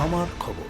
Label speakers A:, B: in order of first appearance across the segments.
A: আমার খবর।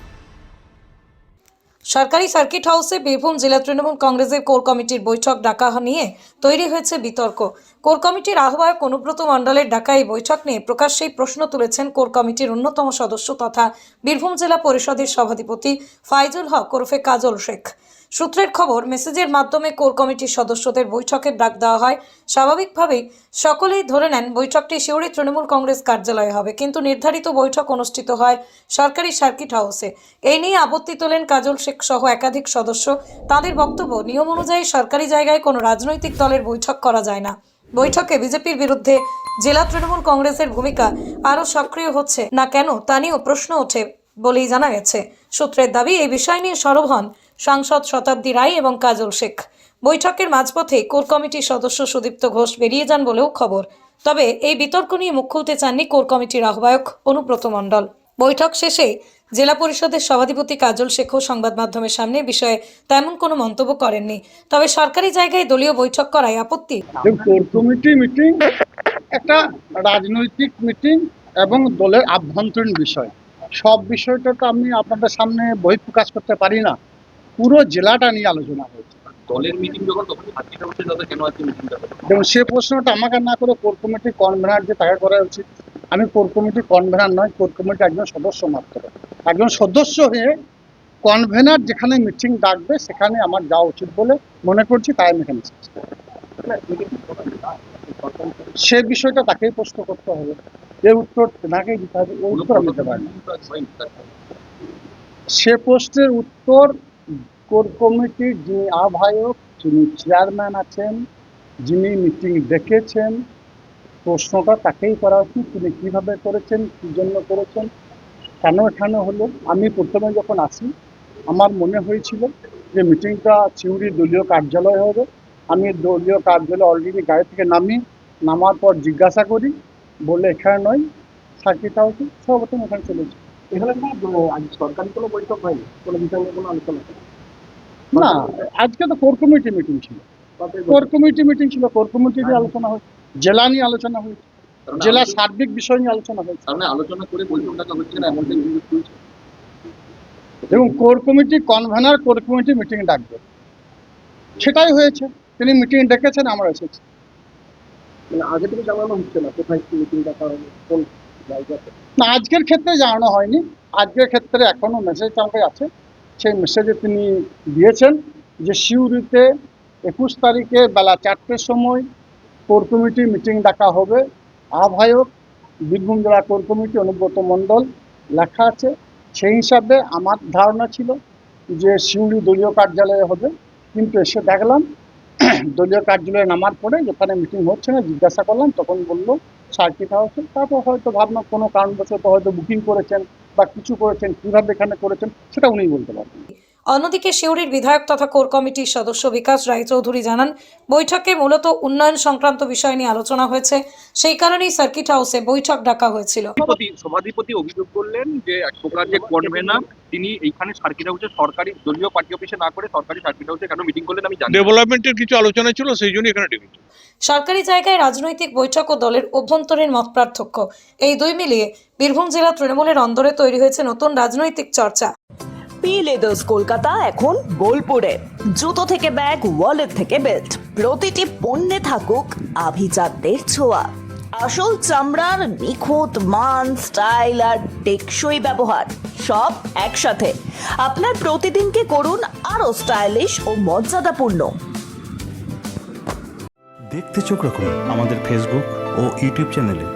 B: সরকারি সার্কিট হাউসে বীরভূম জেলা তৃণমূল কংগ্রেসের কোর কমিটির বৈঠক ডাকা নিয়ে তৈরি হয়েছে বিতর্ক। কোর কমিটির আহ্বায়ক অনুব্রত মণ্ডলের ডাকা এই বৈঠক নিয়ে প্রকাশ্যেই প্রশ্ন তুলেছেন কোর কমিটির অন্যতম সদস্য তথা বীরভূম জেলা পরিষদের সভাধিপতি ফাইজুল হক ওরফে কাজল শেখ। সূত্রের খবর, মেসেজের মাধ্যমে কোর কমিটির সদস্যদের বৈঠকের ডাক দেওয়া হয়। স্বাভাবিকভাবেই সকলেই ধরে নেন বৈঠকটি সিউড়ি তৃণমূল কংগ্রেস কার্যালয়ে হবে, কিন্তু নির্ধারিত বৈঠক অনুষ্ঠিত হয় সরকারি সার্কিট হাউসে। এই নিয়ে আপত্তি তোলেন কাজল শেখ সহ একাধিক সদস্য। তাদের বক্তব্য, নিয়ম অনুযায়ী সরকারি জায়গায় কোনো রাজনৈতিক দলের বৈঠক করা যায় না। বৈঠকে বিজেপির বিরুদ্ধে জেলা তৃণমূল কংগ্রেসের ভূমিকা আরও সক্রিয় হচ্ছে না কেন তা নিয়েও প্রশ্ন ওঠে বলেই জানা গেছে। সূত্রের দাবি, এই বিষয় নিয়ে সরব হন সাংসদ শতাব্দী রায় এবং কাজল শেখ। বৈঠকের মাঝপথে কোর কমিটির সদস্য সুদীপ্ত ঘোষ বেরিয়ে যান বলেও খবর। তবে এই বিতর্ক নিয়ে মুখ খুলতে চাননি কোর কমিটির আহ্বায়ক অনুব্রত মণ্ডল। বৈঠক শেষে জেলা পরিষদের সভাধিপতি কাজল শেখও সংবাদ মাধ্যমের সামনে বিষয়ে তেমন কোনো মন্তব্য করেননি। তবে সরকারি জায়গায় দলীয় বৈঠক করায় আপত্তি।
C: কোর কমিটি মিটিং একটা রাজনৈতিক মিটিং এবং দলের আভ্যন্তরীণ বিষয়। সব বিষয়টা তো আমি আপনাদের সামনে বহিঃপ্রকাশ করতে পারি না। পুরো জেলাটা নিয়ে আলোচনা হয়েছে।
D: দলের মিটিং যখন তখন হাতিটা উঠে যাবে, কেন আজকে মিটিংটা হবে?
C: এবং সে প্রশ্নটা আমাকে না করে কোর কমিটি কনভেনার যে তাকে করা উচিত। আমি কোর কমিটি কনভেনার নয়, কোর কমিটি একজন সদস্য মাত্র। একজন সদস্য হয়ে কনভেনার যেখানে মিটিং ডাকবে সেখানে আমার যাওয়া উচিত বলে মনে করছি, তাই আমি এখানে এসেছি। সে বিষয়টা তাকেই প্রশ্ন করতে হবে, এর উত্তর তাকেই দিতে হবে। ওই উত্তর আমি দিতে পারি না। সে প্রশ্নের উত্তর কোর কমিটির যিনি আহ্বায়ক, যিনি চেয়ারম্যান আছেন, যিনি মিটিং ডেকেছেন, প্রশ্নটা তাকেই করা উচিত। তিনি কিভাবে করেছেন, কি জন্য করেছেন, কেন এখানে হলো। আমি প্রথমে যখন আসি আমার মনে হয়েছিল যে মিটিংটা সিউড়ি দলীয় কার্যালয় হবে। আমি দলীয় কার্যালয়ে অলরেডি গাড়ি থেকে নামার পর জিজ্ঞাসা করি, বলে এখানে নয়, সার্কিট হাউসে। সর্বপ্রথম এখানে চলেছি।
D: এখানে আজ সরকারি কোনো বৈঠক হয়নি, কোনো বিষয় নিয়ে কোনো আলোচনা হয়নি?
C: না, আজকে তো কোর কমিটি মিটিং ছিল। কোর কমিটি মিটিং ছিল, কোর কমিটি নিয়ে আলোচনা হয়েছে, জেলা নিয়ে আলোচনা হয়েছে, জেলা সার্বিক বিষয় নিয়ে আলোচনা হয়েছে।
D: তার মানে আলোচনা করে বৈঠক ডাকা হচ্ছে না, এমনটাই অভিযোগ তুলছে।
C: এবং core committee convener core committee meeting ডাকবে, সেটাই হয়েছে। তিনি মিটিং ডেকেছেন, আমরা এসেছি।
D: মানে আগে থেকে জানানো হচ্ছে না কোথায় কি মিটিং ডাকা হবে, কোন জায়গাতে?
C: না, আজকের ক্ষেত্রে জানানো হয়নি। আজকের ক্ষেত্রে এখনো মেসেজ আমাকে আছে। সেই মেসেজে তিনি দিয়েছেন যে সিউড়িতে 21 তারিখে বেলা 4টের সময় কোর কমিটি মিটিং ডাকা হবে। আহ্বায়ক বীরভূম জেলা কোর কমিটি অনুব্রত মণ্ডল লেখা আছে। সেই হিসাবে আমার ধারণা ছিল যে সিউড়ি দলীয় কার্যালয়ে হবে, কিন্তু এসে দেখলাম দলীয় কার্যালয়ে নামার পরে যেখানে মিটিং হচ্ছে না জিজ্ঞাসা করলাম, তখন বললো সার্কিট হাউসে। তারপর হয়তো ভাবলাম কোনো কারণবশত হয়তো বুকিং করেছেন বা কিছু করেছেন, কীভাবে এখানে করেছেন সেটা উনিই বলতে পারবেন।
B: অন্যদিকে সিউড়ির বিধায়ক তথা কোর কমিটির সদস্য বিকাশ রায়চৌধুরী জানান, বৈঠকে মূলত উন্নয়ন সংক্রান্ত বিষয় নিয়ে আলোচনা হয়েছে, সেই কারণেই সার্কিট হাউসে বৈঠক ডাকা হয়েছিল।
D: সভাধিপতি অভিযোগ করলেন যে এক প্রকার যে কনভেনার তিনি এইখানে সার্কিট হাউসে সরকারি দলীয় পার্টি অফিসে না করে সরকারি সার্কিট হাউসে কেন মিটিং করলেন আমি জানি না।
A: ডেভেলপমেন্টের কিছু আলোচনা ছিল, সেই জন্য এখানে ডেকেছি।
B: সরকারি জায়গায় রাজনৈতিক বৈঠক ও দলের অভ্যন্তরীণ মত পার্থক্য, এই দুই মিলিয়ে বীরভূম জেলা তৃণমূলের অন্দরে তৈরি হয়েছে নতুন রাজনৈতিক চর্চা।
E: পি লেদার্স কলকাতা এখন বোলপুরে। জুতো থেকে ব্যাগ, ওয়ালেট থেকে বেল্ট, প্রতিটি পণ্যে থাকুক আভিজাত্যের ছোঁয়া। আসল চামড়ার নিখুঁত মান, স্টাইল আর টেকসই ব্যবহার সব একসাথে আপনার প্রতিদিনকে করুন আরো স্টাইলিশ ও মর্যাদাপূর্ণ।
A: দেখতে চোখ রাখুন আমাদের ফেসবুক ও ইউটিউব চ্যানেলে।